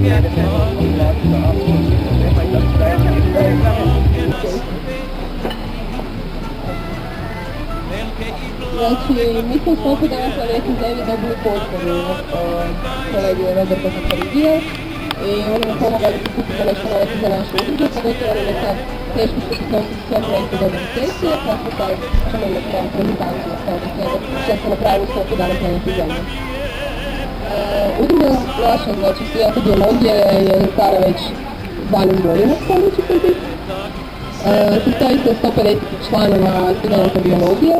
Znači, mi smo sklopu danas na nekim zemlji dobili potporu kolegi Roberta Zakarigija i on nam pomoga da prikupimo nešto novaca za našu udrugu, pogotovo ono neka teško što se nositi sve projekte do sesije, pa smo sad ćemo imati novu prezentaciju što smo napravili sklopu danas na nekim zemlji. Udruga naša, znači Svijeta biologije je stara već 12 godina, pomoći sam biti. Sastoji se 150 članova studenta biologije.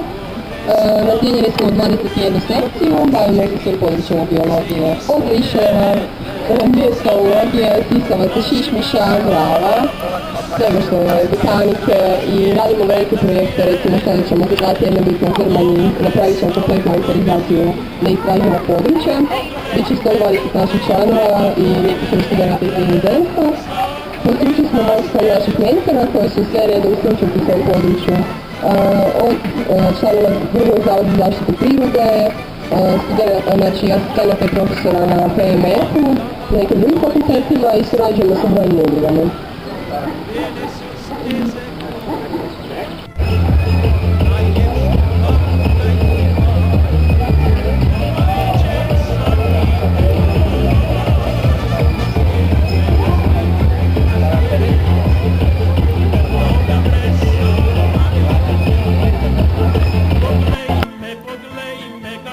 Razdijeljeni smo u 21 sekciju, bavimo se svim područjima biologije, od liševa, biostologije, sisavaca, šišmiša, mrava, svega što je botanike i radimo velike projekte, recimo što ćemo za 2 tjedna biti u Grmanji, napravit ćemo kompletnu autorizaciju na istražena područja, bit će 120 naših članova i neki su studenta iz inozemstva. Postručili smo možda naših mentora koji su sve redom stručnjaci u svom području, od članova Državnog zavoda za zaštitu prirode, znači asistenata i profesora na PMF-u, na nekim drugim fakultetima i surađujemo sa brojnim udrugama.